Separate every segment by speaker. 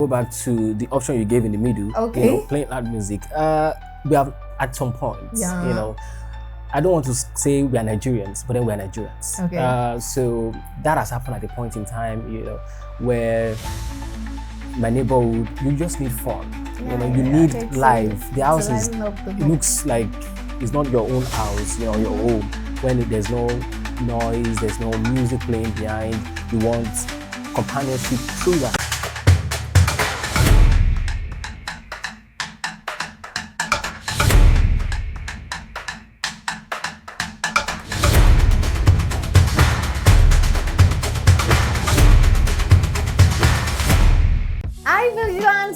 Speaker 1: Go back to the option you gave in the middle.
Speaker 2: Okay.
Speaker 1: Playing loud music. We have at some point.
Speaker 2: Yeah.
Speaker 1: I don't want to say we are Nigerians, but then we are Nigerians.
Speaker 2: Okay.
Speaker 1: So that has happened at a point in time, where my neighborhood, you just need fun. You need life. The house looks like it's not your own house, your home. When there's no noise, there's no music playing behind, you want companionship through that.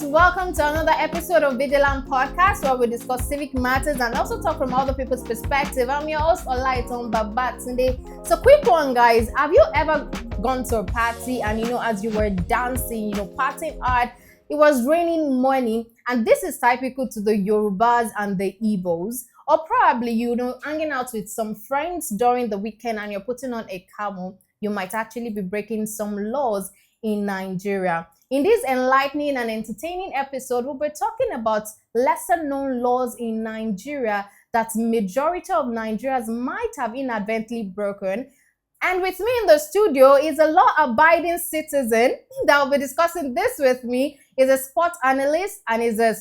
Speaker 2: Welcome to another episode of VeegilantsPodcast, where we discuss civic matters and also talk from other people's perspective. I'm your host, Olaiton Babatunde. So quick one, guys. Have you ever gone to a party and, as you were dancing, partying hard, it was raining money, and this is typical to the Yorubas and the Igbos, or probably, hanging out with some friends during the weekend and you're putting on a camel, you might actually be breaking some laws in Nigeria. In this enlightening and entertaining episode, we'll be talking about lesser known laws in Nigeria that majority of Nigerians might have inadvertently broken. And with me in the studio is a law-abiding citizen that will be discussing this with me. Is a sports analyst and is a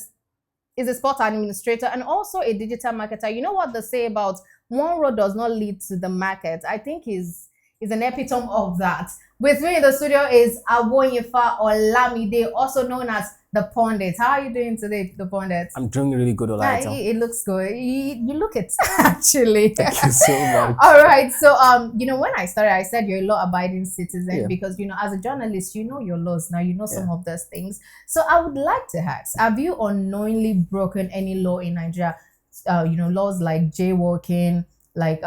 Speaker 2: sport administrator and also a digital marketer. You know what they say about one road does not lead to the market? I think is an epitome of that. With me in the studio is Aboyefa Olamide, also known as the Pundit. How are you doing today, the Pundit?
Speaker 1: I'm doing really good, Olaiton.
Speaker 2: It looks good. You look it, actually.
Speaker 1: Thank you so much.
Speaker 2: All right. So, when I started, I said you're a law-abiding citizen because, as a journalist, you know your laws. Now, you know some of those things. So, I would like to ask, have you unknowingly broken any law in Nigeria? Laws like jaywalking, like,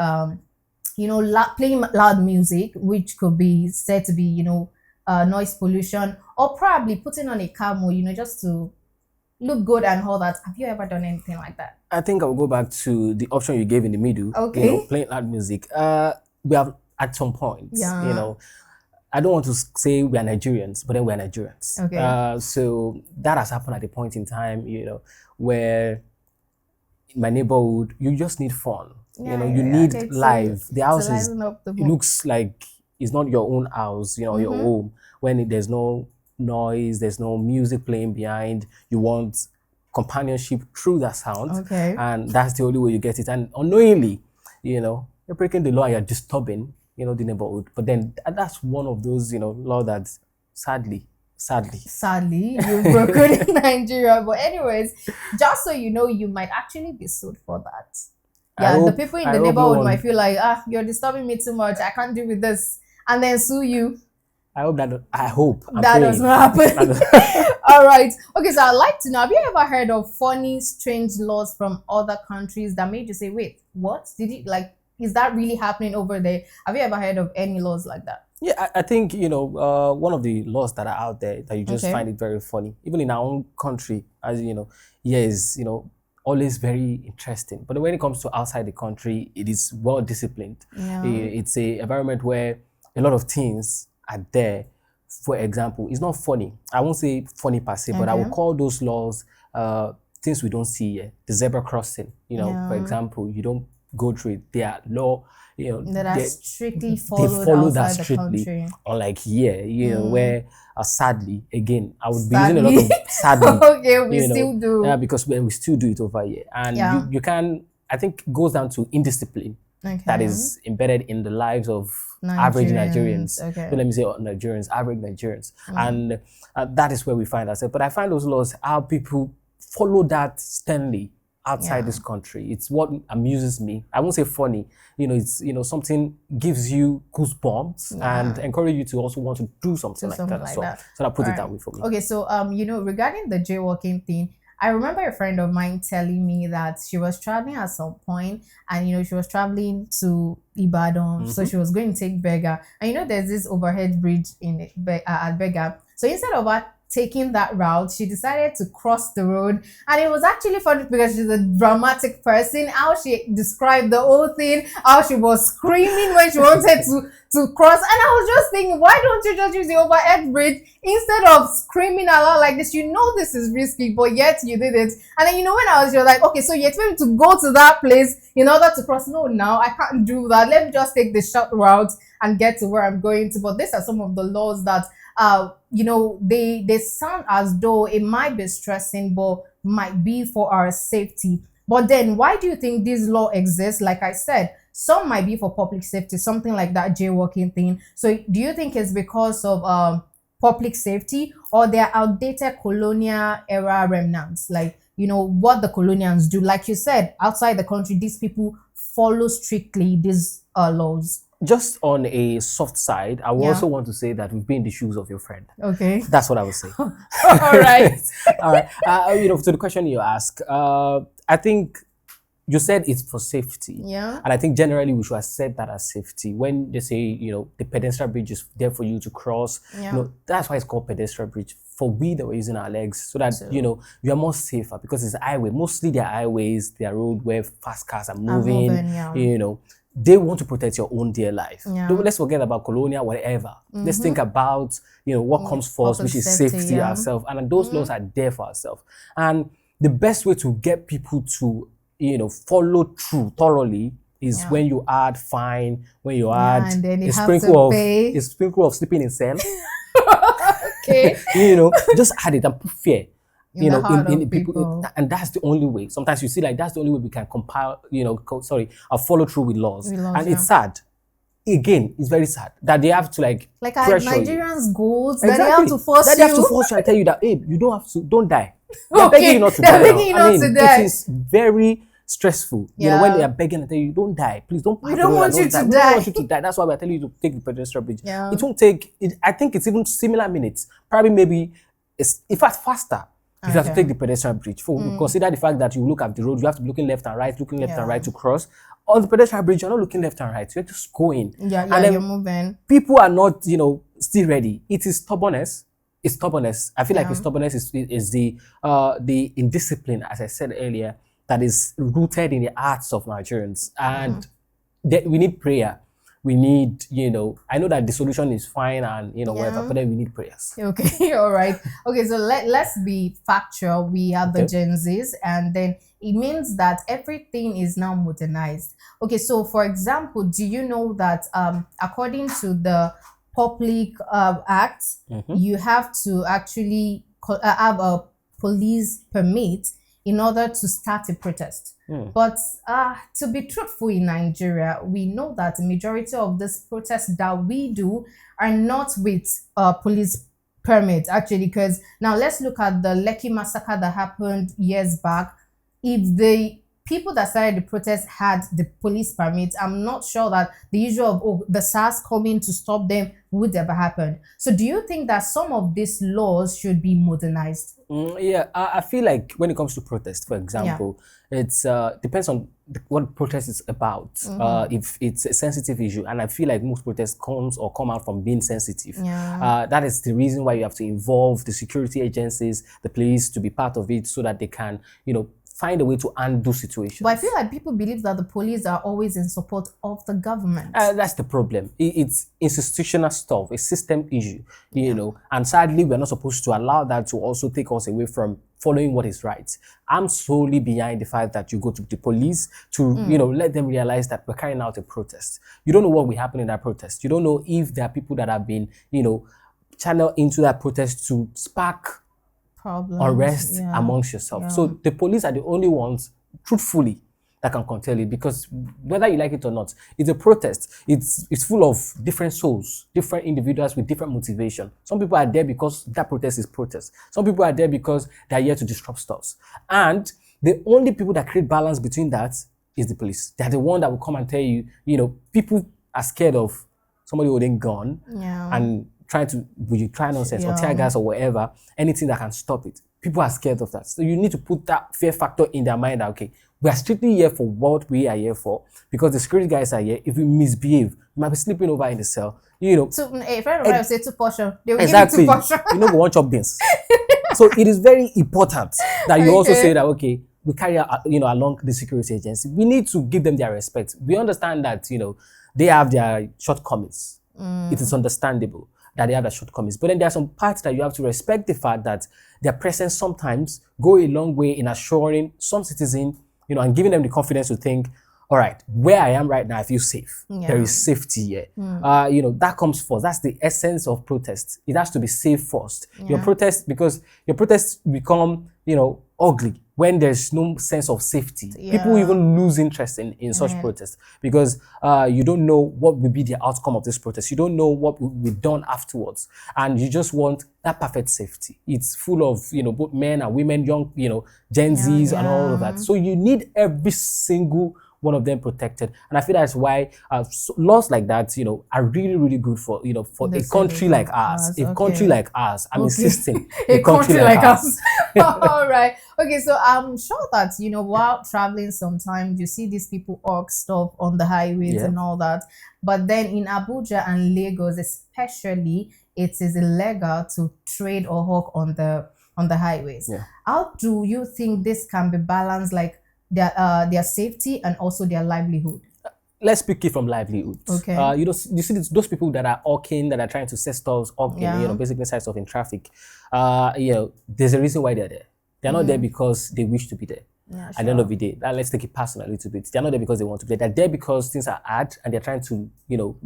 Speaker 2: playing loud music, which could be said to be, noise pollution, or probably putting on a camel, just to look good and all that. Have you ever done anything like that?
Speaker 1: I think I'll go back to the option you gave in the middle.
Speaker 2: Okay.
Speaker 1: Playing loud music. We have at some point. I don't want to say we are Nigerians, but then we are Nigerians.
Speaker 2: Okay.
Speaker 1: So that has happened at a point in time, where in my neighborhood, you just need fun. You need life. The house looks like it's not your own house, your home. When there's no noise, there's no music playing behind, you want companionship through that sound.
Speaker 2: Okay.
Speaker 1: And that's the only way you get it. And unknowingly, you're breaking the law and you're disturbing, the neighborhood. But then that's one of those, law that sadly,
Speaker 2: you've broken in Nigeria. But anyways, just so you know, you might actually be sued for that. Yeah, the people in the neighborhood might feel like, you're disturbing me too much, I can't deal with this, and then sue you.
Speaker 1: I hope that
Speaker 2: does not happen. All right. Okay, so I'd like to know, have you ever heard of funny, strange laws from other countries that made you say, wait, what? Is that really happening over there? Have you ever heard of any laws like that?
Speaker 1: Yeah, I think, one of the laws that are out there that you just find it very funny, even in our own country, as is, always very interesting. But when it comes to outside the country, it is well disciplined.
Speaker 2: Yeah.
Speaker 1: It's a environment where a lot of things are there. For example, it's not funny. I won't say funny per se, but I will call those laws things we don't see here. The zebra crossing, for example, you don't go through it. They are law,
Speaker 2: that are strictly followed.
Speaker 1: They follow that
Speaker 2: strictly.
Speaker 1: strictly. Unlike here, where sadly, again, I would be using a lot of sadly.
Speaker 2: Okay, we still do.
Speaker 1: Yeah, because we still do it over here. And you can, I think it goes down to indiscipline that is embedded in the lives of average Nigerians.
Speaker 2: Okay.
Speaker 1: So let me say Nigerians, average Nigerians. And that is where we find ourselves. But I find those laws, how people follow that sternly outside this country. It's what amuses me. I won't say funny. It's something gives you goosebumps and encourage you to also want to do something like that. So I put it that way for me.
Speaker 2: Okay, so regarding the jaywalking thing, I remember a friend of mine telling me that she was traveling at some point, and she was traveling to Ibadan, so she was going to take Bega, and there's this overhead bridge at Bega. So instead of her taking that route, she decided to cross the road. And it was actually funny because she's a dramatic person. How she described the whole thing, how she was screaming when she wanted to cross. And I was just thinking, why don't you just use the overhead bridge instead of screaming aloud like this? You know this is risky, but yet you did it. And then, you know, when I was, you're like, okay, so you expect me to go to that place in order to cross? No, now I can't do that. Let me just take the short route and get to where I'm going to. But these are some of the laws that you know, they sound as though it might be stressing, but might be for our safety. But then why do you think this law exists? Like I said, some might be for public safety, something like that jaywalking thing. So do you think it's because of public safety, or they're outdated colonial era remnants, like, you know, what the colonials do? Like you said, outside the country, these people follow strictly these laws.
Speaker 1: Just on a soft side, I would also want to say that we've been in the shoes of your friend.
Speaker 2: Okay.
Speaker 1: That's what I would say.
Speaker 2: All right.
Speaker 1: All right. You know, to the question you ask, I think you said it's for safety.
Speaker 2: Yeah.
Speaker 1: And I think generally we should accept that as safety. When they say, you know, the pedestrian bridge is there for you to cross, you know, that's why it's called pedestrian bridge. For we that were using our legs, so that, you know, we are more safer, because it's a highway. Mostly they're highways, they're road where fast cars are moving, you know. They want to protect your own dear life. Let's forget about colonial, whatever. Let's think about, you know, what comes first, which is safety ourselves. And those laws are there for ourselves. And the best way to get people to, you know, follow through thoroughly is when you add fine, when you add a sprinkle of sleeping in cell.
Speaker 2: Okay.
Speaker 1: You know, just add it and put fear.
Speaker 2: You know, in people.
Speaker 1: And that's the only way. Sometimes you see, like, that's the only way we can compile, you know, follow through with laws. And it's sad. Again, it's very sad that they have to like
Speaker 2: our Nigerians' goals, that they have to force you.
Speaker 1: They have to force you. I tell you that, hey, you don't have to, don't die. They're begging you not to die. It is very stressful. You know, when they are begging and tell you, don't die, please don't.
Speaker 2: We don't want you to die.
Speaker 1: We don't want you to die. That's why we're telling you to take the pedestrian bridge. It won't take. I think it's even similar minutes. Probably maybe it's in fact faster. If you have to take the pedestrian bridge, consider the fact that you look at the road, you have to be looking left and right, to cross. On the pedestrian bridge, you're not looking left and right, you're just going. And
Speaker 2: you're moving.
Speaker 1: People are not, you know, still ready. It is stubbornness. It's stubbornness. I feel like the stubbornness is the indiscipline, as I said earlier, that is rooted in the hearts of Nigerians. And we need prayer. We need, you know, I know that the solution is fine and, you know, whatever, but then we need prayers.
Speaker 2: Okay, all right. Okay, so let's be factual. We have the Gen Zs, and then it means that everything is now modernized. Okay, so for example, do you know that according to the Public Act, you have to actually have a police permit in order to start a protest. But to be truthful, in Nigeria, we know that the majority of these protests that we do are not with police permit, actually, because now let's look at the Lekki massacre that happened years back. If the people that started the protest had the police permit, I'm not sure that the issue of the SARS coming to stop them would ever happen. So do you think that some of these laws should be modernized?
Speaker 1: I feel like when it comes to protest, for example, it's depends on what protest is about. If it's a sensitive issue, and I feel like most protests come out from being sensitive. That is the reason why you have to involve the security agencies, the police, to be part of it, so that they can, you know, find a way to undo situations.
Speaker 2: But I feel like people believe that the police are always in support of the government.
Speaker 1: That's the problem. It's institutional stuff, a system issue, you know, and sadly, we're not supposed to allow that to also take us away from following what is right. I'm solely behind the fact that you go to the police to, you know, let them realize that we're carrying out a protest. You don't know what will happen in that protest. You don't know if there are people that have been, you know, channeled into that protest to spark unrest amongst yourself. So the police are the only ones, truthfully, that can control it, because whether you like it or not, it's a protest. It's full of different souls, different individuals with different motivation. Some people are there because that protest is protest. Some people are there because they're here to disrupt stuff. And the only people that create balance between that is the police. They're the one that will come and tell you, you know, people are scared of somebody holding gun and trying to try nonsense or tear gas or whatever, anything that can stop it. People are scared of that. So you need to put that fear factor in their mind that, okay, We are strictly here for what we are here for, because the security guys are here. If we misbehave, we might be sleeping over in the cell.
Speaker 2: So, a friend of mine say 2 portion. They will
Speaker 1: exactly.
Speaker 2: give you 2 portion.
Speaker 1: You know, we want chop beans. So it is very important that you also say that, okay, we carry out, along the security agency. We need to give them their respect. We understand that, they have their shortcomings. It is understandable that they have their shortcomings. But then there are some parts that you have to respect the fact that their presence sometimes go a long way in assuring some citizen, and giving them the confidence to think, all right, where I am right now, I feel safe. Yeah. There is safety here. That comes first. That's the essence of protest. It has to be safe first. Yeah. Because your protests become, ugly when there's no sense of safety. Yeah. People even lose interest in such protests, because you don't know what will be the outcome of this protest. You don't know what will be done afterwards. And you just want that perfect safety. It's full of, both men and women, young, Gen Zs and all of that. So you need every single one of them protected, and I feel that's why laws like that, are really, really good for for a country like ours. A country like ours, I'm insisting,
Speaker 2: a country like us. All right. Okay. So I'm sure that while traveling, sometimes you see these people hawk stuff on the highways and all that, but then in Abuja and Lagos, especially, it is illegal to trade or hawk on the highways. Yeah. How do you think this can be balanced, like their safety and also their livelihood?
Speaker 1: Let's pick it from livelihood. Okay. You see those people that are hawking, that are trying to set stalls, hawking, basically side stuff in traffic. There's a reason why they're there. They're not there because they wish to be there. Yeah, sure. At the end of the day, let's take it personal a little bit. They're not there because they want to be there. They're there because things are hard and they're trying to,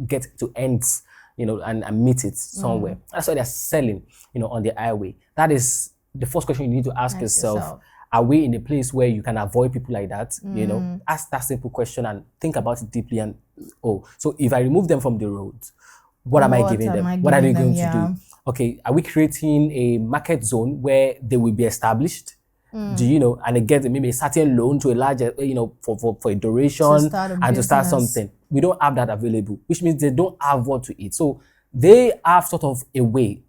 Speaker 1: get to ends, and meet it somewhere. That's why they're selling, on the highway. That is the first question you need to ask yourself. Are we in a place where you can avoid people like that? Ask that simple question and think about it deeply. And so if I remove them from the road, what am I giving them? What are they going to do? Okay, are we creating a market zone where they will be established? And they get maybe a certain loan to a larger, for a duration and to start something. We don't have that available, which means they don't have what to eat. So they have sort of a way.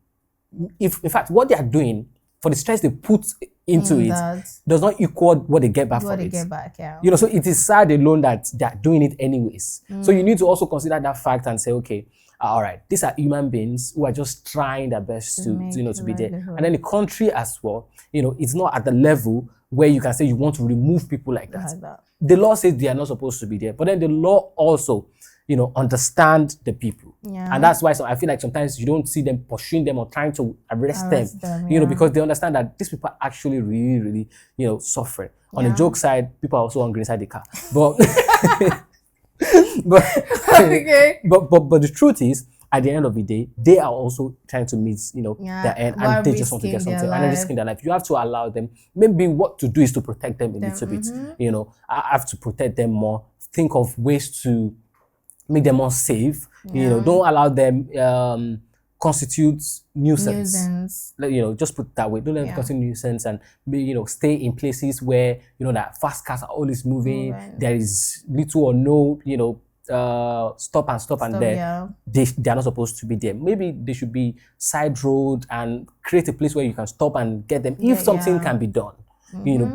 Speaker 1: If in fact what they are doing, for the stress they put into it, does not equal what they get back from it. So it is sad alone that they're doing it anyways. So you need to also consider that fact and say, okay, all right, these are human beings who are just trying their best to be there. And then the country as well, it's not at the level where you can say you want to remove people like that. The law says they are not supposed to be there, but then the law also, understand the people. Yeah. And that's why I feel like sometimes you don't see them pursuing them or trying to arrest them, because they understand that these people are actually really, really, suffering. On the joke side, people are also hungry inside the car. But but the truth is, at the end of the day, they are also trying to meet, their end, and they just want to get something, and they're risking their life. You have to allow them. Maybe what to do is to protect them a little bit. I have to protect them more. Think of ways to make them more safe. Don't allow them constitute nuisance. Just put it that way. Don't let them constitute nuisance, and stay in places where that fast cars are always moving. There is little or no stop and there. They are not supposed to be there. Maybe they should be side road and create a place where you can stop and get them if something can be done.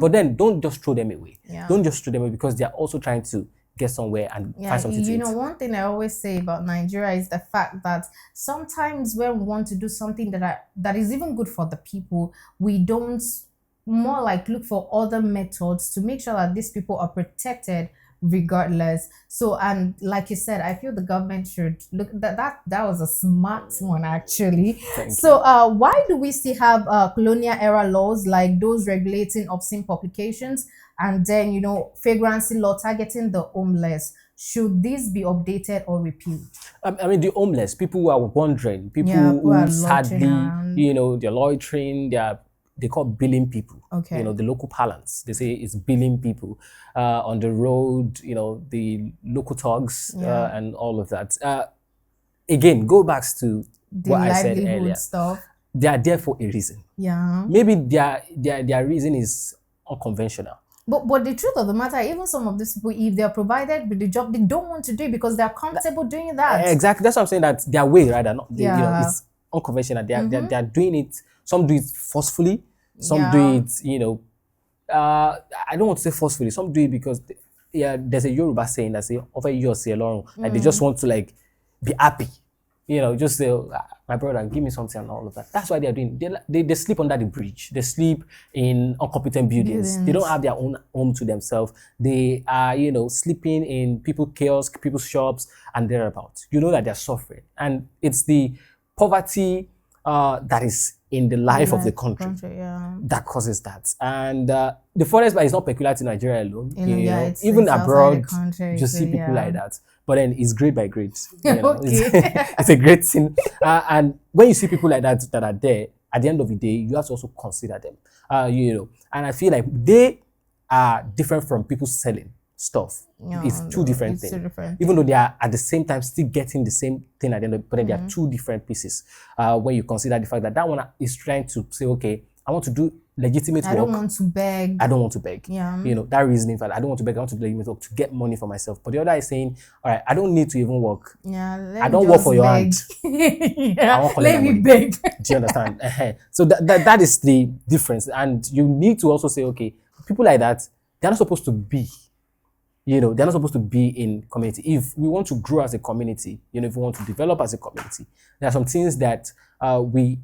Speaker 1: But then don't just throw them away. Don't just throw them away, because they are also trying to get somewhere and find something to eat.
Speaker 2: One thing I always say about Nigeria is the fact that sometimes when we want to do something that is even good for the people, we don't more like look for other methods to make sure that these people are protected regardless. So, and like you said, I feel the government should look that was a smart one actually. So why do we still have colonial era laws like those regulating obscene publications, and then vagrancy law targeting the homeless? Should this be updated or repealed?
Speaker 1: I mean, the homeless, people who are wandering, people who sadly, they're loitering, they call billing people. Okay. The local parlance, they say it's billing people on the road, the local thugs and all of that. Again, go back to
Speaker 2: the
Speaker 1: what I said earlier.
Speaker 2: Stuff.
Speaker 1: They are there for a reason. Yeah. Maybe their reason is unconventional.
Speaker 2: But the truth of the matter, even some of these people, if they are provided with the job, they don't want to do it because they are comfortable doing that.
Speaker 1: Exactly. That's what I'm saying, that their way, rather, not it's unconventional. They are doing it. Some do it forcefully. Some do it, I don't want to say forcefully. Some do it because there's a Yoruba saying that say over your say along, like they just want to like be happy, just say, my brother, give me something and all of that. That's why they are doing. They sleep under the bridge. They sleep in incompetent buildings. They don't have their own home to themselves. They are sleeping in people's shops and thereabouts. You know that they're suffering, and it's the poverty that is in the life of the country that causes that. And the forest fire is not peculiar to Nigeria alone. Even abroad, you see people like that. But then it's grade by grade. It's a great thing. And when you see people like that are there, at the end of the day, you have to also consider them. And I feel like they are different from people selling stuff. It's two different things. Even though they are at the same time still getting the same thing at the end of it, but then they are two different pieces. When you consider the fact that one is trying to say, okay, I want to do legitimate work.
Speaker 2: I don't want to beg.
Speaker 1: That reasoning for that. I don't want to beg. I want to do legitimate work to get money for myself. But the other is saying, all right, I don't need to even work. I don't work for your hand.
Speaker 2: Let me beg.
Speaker 1: Do you understand? So that is the difference. And you need to also say, okay, people like that, they're not supposed to be. They're not supposed to be in community. If we want to grow as a community, if we want to develop as a community, there are some things that we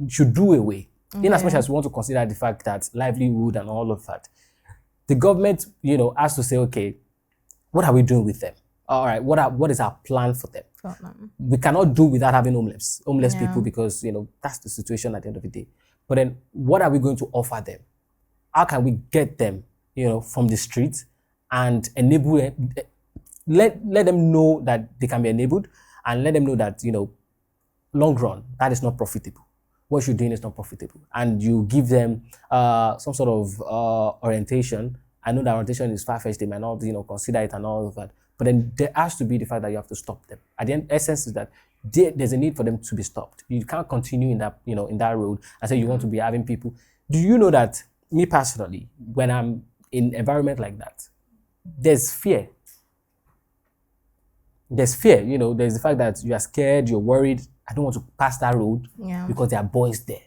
Speaker 1: should do away. In as much as we want to consider the fact that livelihood and all of that, the government, has to say, okay, what are we doing with them? All right, what is our plan for them? We cannot do without having homeless people because, that's the situation at the end of the day. But then what are we going to offer them? How can we get them, from the streets and enable them, let them know that they can be enabled and let them know that, long run, that is not profitable. What you're doing is not profitable. And you give them some sort of orientation. I know that orientation is far-fetched. They might not, consider it and all of that. But then there has to be the fact that you have to stop them. At the end, essence is that there's a need for them to be stopped. You can't continue in that, in that road and say you want to be having people. Do you know that, me personally, when I'm in an environment like that, there's fear. There's fear, there's the fact that you are scared, you're worried. I don't want to pass that road because there are boys there.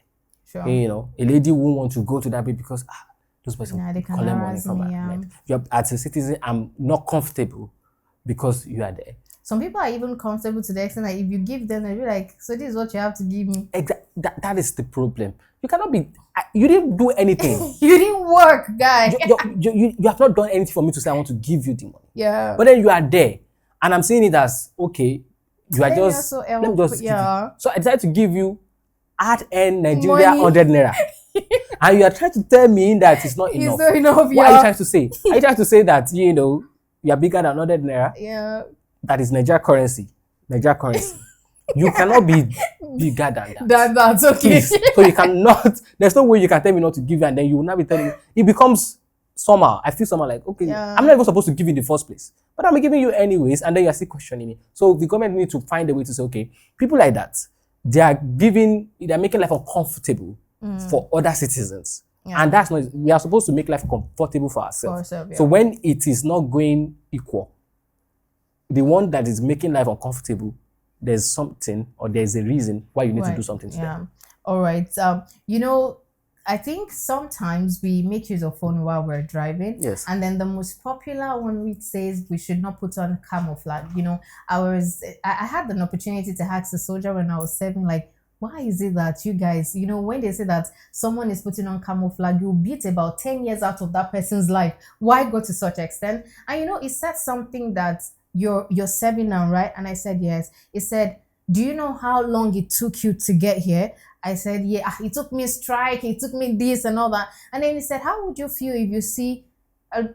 Speaker 1: Sure. A lady won't want to go to that place because those boys
Speaker 2: they can
Speaker 1: collect money from her. As a citizen, I'm not comfortable because you are there.
Speaker 2: Some people are even comfortable to the extent that if you give them, they'll be like, so this is what you have to give me.
Speaker 1: That is the problem. You cannot be, you didn't do anything.
Speaker 2: You didn't work, guy.
Speaker 1: You have not done anything for me to say I want to give you the money.
Speaker 2: Yeah.
Speaker 1: But then you are there. And I'm seeing it as, okay, you are just, let me just give you. So I decided to give you hard-earned Nigeria 100 naira. And you are trying to tell me that it's not enough.
Speaker 2: It's not enough,
Speaker 1: What are you trying to say? Are you trying to say that, you are bigger than 100 naira?
Speaker 2: Yeah.
Speaker 1: That is Nigeria currency. You cannot be bigger than that.
Speaker 2: That's okay.
Speaker 1: Please. So you cannot, there's no way you can tell me not to give you and then you will not be telling me. It becomes somehow, I feel somehow like, okay, I'm not even supposed to give you in the first place. But I'm giving you anyways, and then you're still questioning me. So the government needs to find a way to say, okay, people like that, they're making life uncomfortable for other citizens. Yeah. And that's not, we are supposed to make life comfortable for ourselves. So when it is not going equal, the one that is making life uncomfortable, there's something or there's a reason why you need to do something to them.
Speaker 2: All right. I think sometimes we make use of phone while we're driving.
Speaker 1: Yes.
Speaker 2: And then the most popular one which says we should not put on camouflage. I had an opportunity to ask the soldier when I was serving, like, why is it that you guys, when they say that someone is putting on camouflage, you beat about 10 years out of that person's life. Why go to such extent? And it said something that you're serving now, right? And I said, yes. It said, do you know how long it took you to get here? I said, yeah, it took me strike, it took me this and all that. And then he said, how would you feel if you see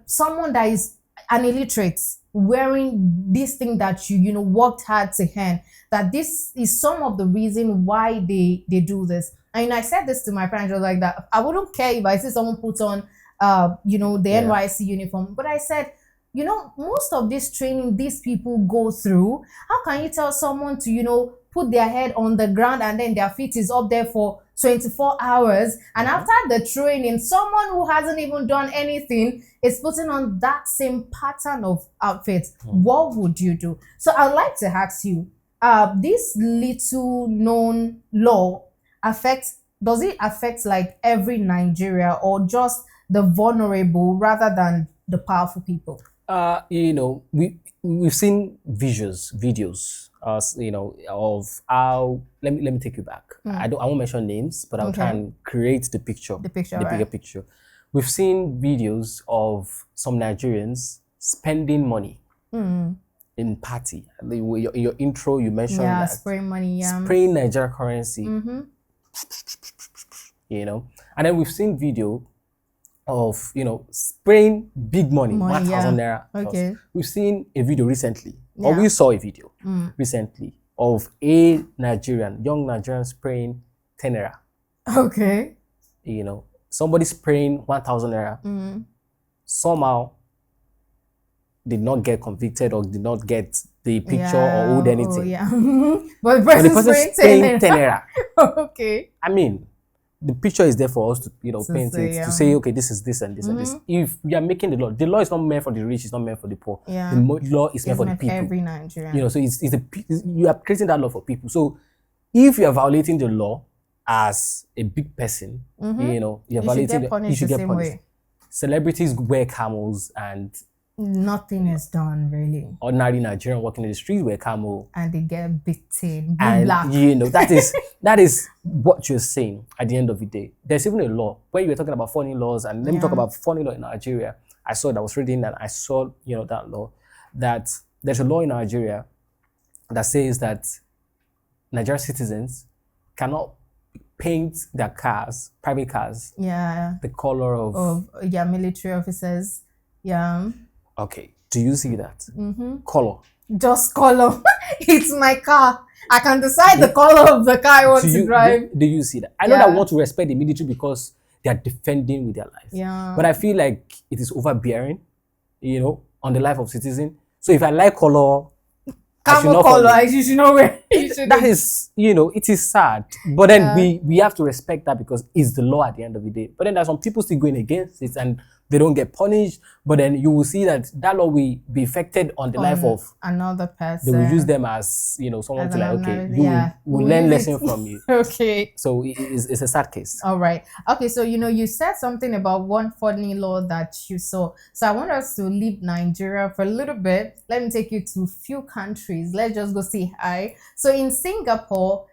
Speaker 2: someone that is an illiterate wearing this thing that you worked hard to hand, that this is some of the reason why they do this. And I said this to my friends, just like that. I wouldn't care if I see someone put on, the NYC uniform. But I said, most of this training these people go through, how can you tell someone to, put their head on the ground and then their feet is up there for 24 hours. And after the training, someone who hasn't even done anything is putting on that same pattern of outfits. What would you do? So I'd like to ask you, this little known law does it affect like every Nigeria or just the vulnerable rather than the powerful people?
Speaker 1: We've seen videos, of how. Let me take you back. I won't mention names, but I'll try and create the picture, the bigger picture. We've seen videos of some Nigerians spending money in party. In your intro, you mentioned that
Speaker 2: spraying money,
Speaker 1: spraying Nigerian currency. And then we've seen video of spraying big money, 1,000 naira.
Speaker 2: Okay.
Speaker 1: We've seen a video recently, or we saw a video recently of a young Nigerian spraying 10 naira.
Speaker 2: Okay.
Speaker 1: Somebody spraying 1,000 naira. Somehow did not get convicted or did not get the picture or hold anything.
Speaker 2: But the person
Speaker 1: spraying 10 naira.
Speaker 2: Okay.
Speaker 1: I mean, the picture is there for us to paint it, to say, okay, this is this and this and this. If we are making the law is not meant for the rich, it's not meant for the poor. The law is meant for the people.
Speaker 2: Every Nigerian.
Speaker 1: So you are creating that law for people. So if you are violating the law as a big person, you're violating you should get punished. Celebrities wear camels and
Speaker 2: nothing is done really.
Speaker 1: Ordinary Nigerian walking in the streets wear camel
Speaker 2: and they get beaten.
Speaker 1: And
Speaker 2: black.
Speaker 1: that is what you're saying at the end of the day. There's even a law when you were talking about funny laws, and let me talk about funny law in Nigeria. I was reading and I saw that law, that there's a law in Nigeria that says that Nigerian citizens cannot paint their cars, private cars, the color of
Speaker 2: military officers.
Speaker 1: Okay, do you see that? Color.
Speaker 2: Just color. It's my car. I can decide the color of the car I want to drive.
Speaker 1: Do you see that? I know that I want to respect the military because they are defending with their life. But I feel like it is overbearing, on the life of citizen. So if I like color,
Speaker 2: camel color, you should know where.
Speaker 1: That is, it is sad. But then we have to respect that because it's the law at the end of the day. But then there's some people still going against it and they don't get punished. But then you will see that law will be affected on the life of
Speaker 2: another person.
Speaker 1: They will use them as, someone to we'll learn lesson from you.
Speaker 2: Okay.
Speaker 1: So it's a sad case.
Speaker 2: All right. Okay. So, you said something about one funny law that you saw. So I want us to leave Nigeria for a little bit. Let me take you to a few countries. Let's just go say hi. So in Singapore,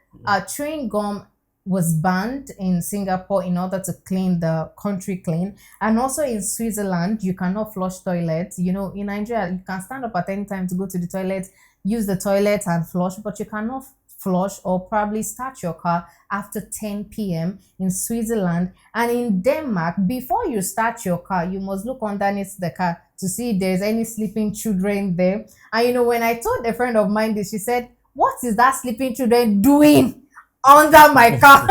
Speaker 2: chewing gum was banned in Singapore in order to clean the country clean. And also in Switzerland, you cannot flush toilets. In Nigeria, you can stand up at any time to go to the toilet, use the toilet and flush, but you cannot flush or probably start your car after 10 p.m. in Switzerland. And in Denmark, before you start your car, you must look underneath the car to see if there's any sleeping children there. And when I told a friend of mine this, she said, "What is that sleeping children doing under my car?"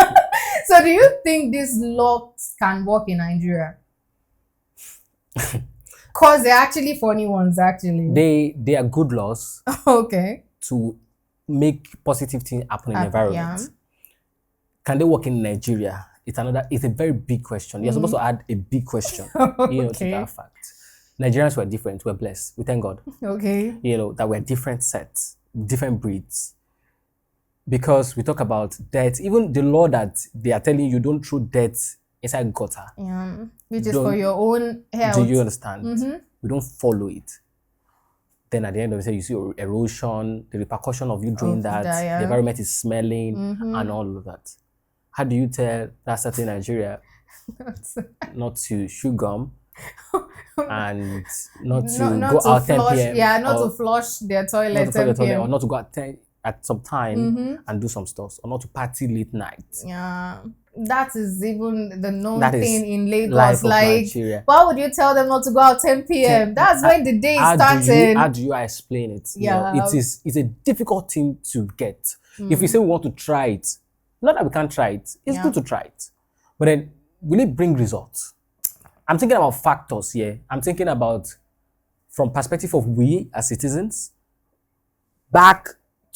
Speaker 2: So do you think these laws can work in Nigeria? Because they're actually funny ones, actually.
Speaker 1: They are good laws.
Speaker 2: Okay.
Speaker 1: To make positive things happen in the environment. Can they work in Nigeria? It's a very big question. You're supposed to add a big question to that fact. Nigerians were different. We're blessed. We thank God.
Speaker 2: Okay.
Speaker 1: That we're different sets, different breeds. Because we talk about death, even the law that they are telling you don't throw death inside gutter.
Speaker 2: Which is for your own health.
Speaker 1: Do you understand? We don't follow it. Then at the end of the day, you see erosion, the repercussion of you doing that, the environment is smelling and all of that. How do you tell that certain Nigeria not to chew gum and not to go out 10 p.m.
Speaker 2: Yeah, not to flush their toilet 10 p.m.
Speaker 1: or not to go out at some time and do some stuff, or not to party late night.
Speaker 2: Yeah, that is even the known
Speaker 1: that
Speaker 2: thing in Lagos. Like,
Speaker 1: Nigeria.
Speaker 2: Why would you tell them not to go out 10 p.m.? That's when the day started.
Speaker 1: How do you explain it?
Speaker 2: Yeah,
Speaker 1: it's a difficult thing to get. If we say we want to try it, not that we can't try it. It's good to try it, but then will it bring results? I'm thinking about factors here. I'm thinking about from perspective of we as citizens, back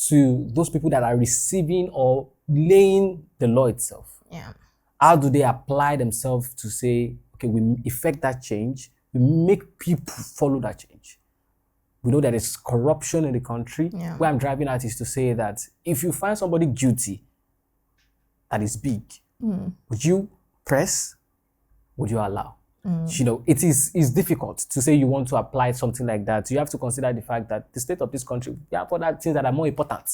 Speaker 1: to those people that are receiving or laying the law itself.
Speaker 2: Yeah.
Speaker 1: How do they apply themselves to say, okay, we effect that change, we make people follow that change? We know that there's corruption in the country.
Speaker 2: Yeah.
Speaker 1: Where I'm driving at is to say that if you find somebody guilty that is big, would you press? Would you allow? You know, it's difficult to say you want to apply something like that. You have to consider the fact that the state of this country, there are other things that are more important.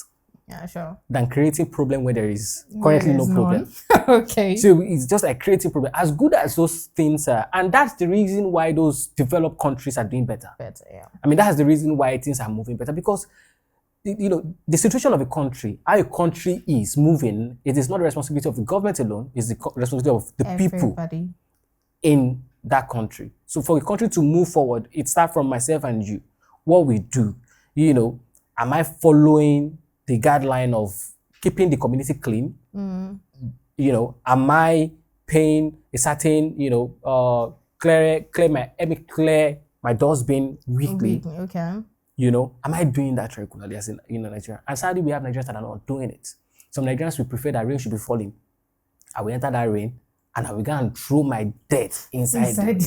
Speaker 2: Yeah, sure.
Speaker 1: Than creating problem where there is currently no problem.
Speaker 2: Okay.
Speaker 1: So it's just like creating problem. As good as those things are, and that's the reason why those developed countries are doing better.
Speaker 2: Yeah.
Speaker 1: I mean, that's the reason why things are moving better, because you know, the situation of a country, how a country is moving, it is not the responsibility of the government alone, it's the responsibility of the people in that country. So for a country to move forward, it starts from myself and you. What we do, you know, am I following the guideline of keeping the community clean? You know, am I paying a certain, you know, clear my dustbin weekly?
Speaker 2: Okay.
Speaker 1: You know, am I doing that regularly as in Nigeria? And sadly, we have Nigerians that are not doing it. Some Nigerians will prefer that rain should be falling. I will enter that rain and I will go and throw my dirt inside. The rain.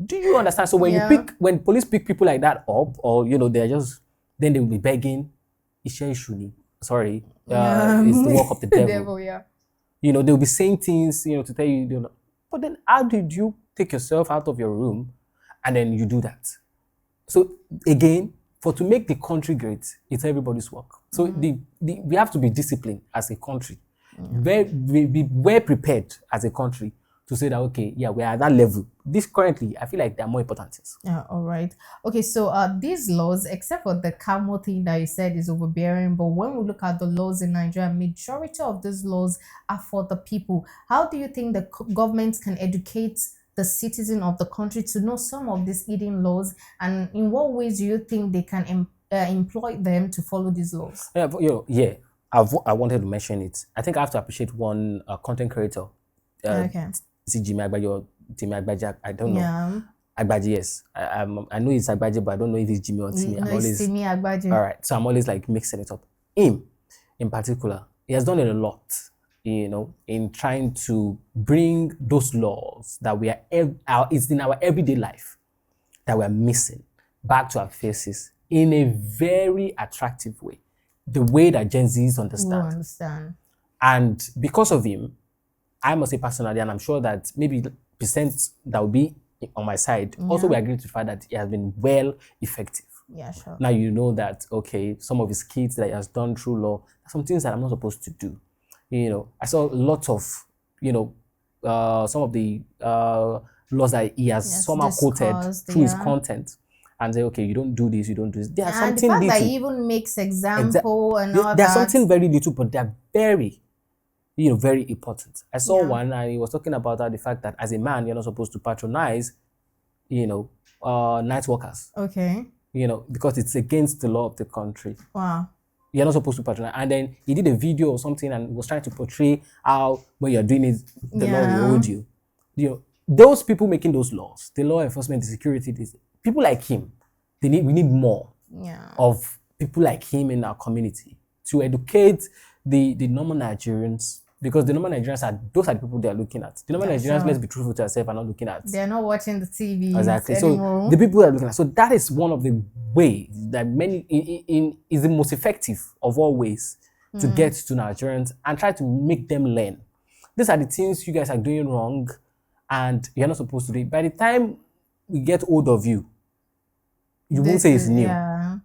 Speaker 1: Do you understand? So when police pick people like that up, or you know, they're just, then they will be begging. Sorry, it's the work of the devil. You know, they'll be saying things, you know, to tell you, you know, but then how did you take yourself out of your room and then you do that? So again, to make the country great, it's everybody's work. So we have to be disciplined as a country. Be well prepared as a country to say that, okay, yeah, we're at that level. This currently, I feel like there are more important things.
Speaker 2: Yeah, all right. Okay, so these laws, except for the camel thing that you said is overbearing, but when we look at the laws in Nigeria, majority of these laws are for the people. How do you think the government can educate the citizen of the country to know some of these hidden laws, and in what ways do you think they can employ them to follow these laws?
Speaker 1: I wanted to mention it. I think I have to appreciate one content creator.
Speaker 2: Okay.
Speaker 1: Is it Jimmy Agbaje or Timmy Agbaje? I don't know.
Speaker 2: Yeah.
Speaker 1: Agbaje, yes. I know it's Agbaje, but I don't know if it's Jimmy or Timmy.
Speaker 2: No, it's Timmy Agbaje.
Speaker 1: All right. So I'm always like mixing it up. Him, in particular, he has done it a lot, you know, in trying to bring those laws that it's in our everyday life that we're missing back to our faces in a very attractive way. The way that Gen Zs understand. And because of him, I must say personally, and I'm sure that maybe percent that will be on my side, also we agree to the fact that it has been well effective.
Speaker 2: Yeah, sure.
Speaker 1: Now you know that, okay, some of his kids that he has done through law, some things that I'm not supposed to do. You know, I saw lots of, you know, some of the laws that he has somehow quoted through his content. And say, okay, you don't do this, you don't do this. There's something
Speaker 2: little.
Speaker 1: That
Speaker 2: he even makes example and all that.
Speaker 1: There's something very little, but they're very, you know, very important. I saw one, and he was talking about the fact that as a man, you're not supposed to patronize, you know, night workers.
Speaker 2: Okay.
Speaker 1: You know, because it's against the law of the country.
Speaker 2: Wow.
Speaker 1: You're not supposed to patronize. And then he did a video or something and was trying to portray how when you're doing it, the law will hold you. You know, those people making those laws, the law enforcement, the security, people like him, we need more of people like him in our community to educate the normal Nigerians, because the normal Nigerians those are the people they are looking at. The normal Nigerians, let's be truthful to ourselves, are not looking at.
Speaker 2: They're not watching the TV.
Speaker 1: Exactly.
Speaker 2: Anymore.
Speaker 1: So the people are looking at. So that is one of the ways that is the most effective of all ways to get to Nigerians and try to make them learn. These are the things you guys are doing wrong, and you're not supposed to do it. By the time we get hold of you, you won't say it's new.
Speaker 2: Yeah.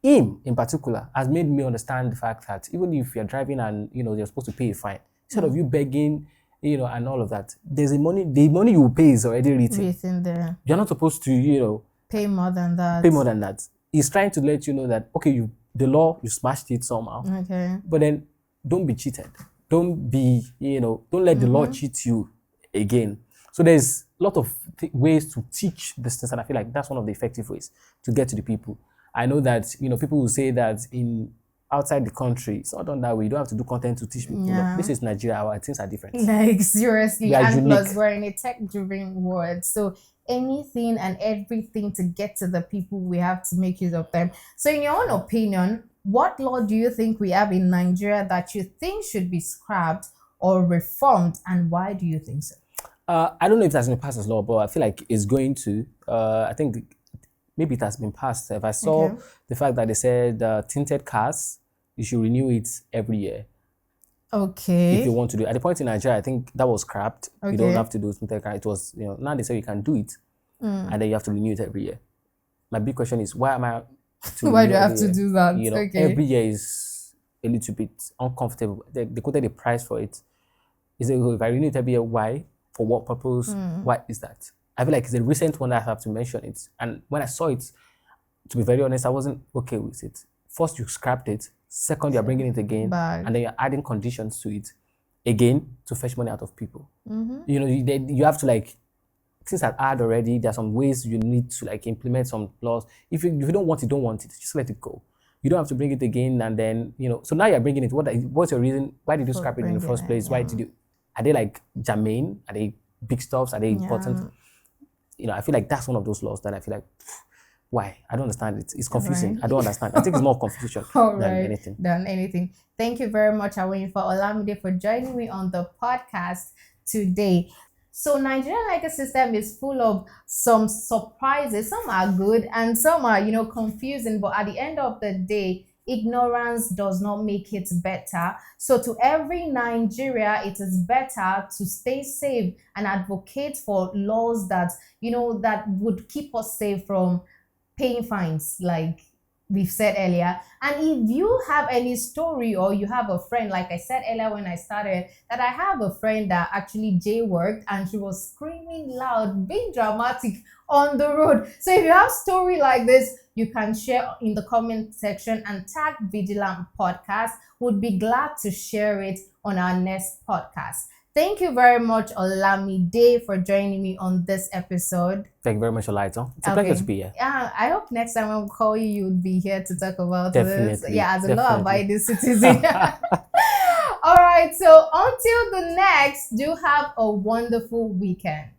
Speaker 1: Him, in particular, has made me understand the fact that even if you're driving and, you know, you're supposed to pay a fine, instead of you begging, you know, and all of that, the money you will pay is already written
Speaker 2: there.
Speaker 1: You're not supposed to, you know,
Speaker 2: pay more than that.
Speaker 1: He's trying to let you know that, okay, the law, you smashed it somehow.
Speaker 2: Okay.
Speaker 1: But then don't be cheated. Don't be, you know, don't let the law cheat you again. So there's a lot of ways to teach this things, and I feel like that's one of the effective ways to get to the people. I know that, you know, people will say that outside the country, it's not done that way. You don't have to do content to teach people.
Speaker 2: Yeah.
Speaker 1: No, this is Nigeria. Our things are different.
Speaker 2: Like, seriously.
Speaker 1: And
Speaker 2: unique. Plus, we're in a tech-driven world. So anything and everything to get to the people, we have to make use of them. So in your own opinion, what law do you think we have in Nigeria that you think should be scrapped or reformed, and why do you think so?
Speaker 1: I don't know if that's going to pass as law, but I feel like it's going to. I think maybe it has been passed. If I saw the fact that they said tinted cars, you should renew it every year.
Speaker 2: Okay.
Speaker 1: If you want to do it. At the point in Nigeria, I think that was scrapped. Okay. You don't have to do it. It was, now they say you can do it. And then you have to renew it every year. My big question is, why am I
Speaker 2: why do you have to do that?
Speaker 1: Every year is a little bit uncomfortable. They quoted the price for it. Is it, if I renew it every year, why? For what purpose? Why is that? I feel like it's a recent one that I have to mention it. And when I saw it, to be very honest, I wasn't okay with it. First, you scrapped it. Second, you're bringing it again. And then you're adding conditions to it again to fetch money out of people. You have to things are hard already. There are some ways you need to implement some laws. If you don't want it, don't want it. Just let it go. You don't have to bring it again. And then, so now you're bringing it. What's your reason? Why did you scrap it in the first place? Why did you? Are they germane? Are they big stuffs? Are they important? I feel like that's one of those laws that I feel like, why? I don't understand it. It's confusing. Right. I don't understand. I think it's more confusion
Speaker 2: than anything. Thank you very much, Awinifa Olamide, for joining me on the podcast today. So Nigerian legal system is full of some surprises. Some are good and some are, confusing. But at the end of the day, ignorance does not make it better. So to every Nigeria, it is better to stay safe and advocate for laws that, that would keep us safe from paying fines, like we've said earlier. And if you have any story or you have a friend, like I said earlier when I started, that I have a friend that actually jaywalked and she was screaming loud, being dramatic on the road. So if you have a story like this, you can share in the comment section and tag Vigilant Podcast. Would be glad to share it on our next podcast. Thank you very much, Olamide, for joining me on this episode.
Speaker 1: Thank you very much, Olaito. It's a pleasure to be here.
Speaker 2: Yeah, I hope next time I'll call you, you'll be here to talk about
Speaker 1: this.
Speaker 2: Yeah, as a law-abiding citizen. All right, so until the next, do have a wonderful weekend.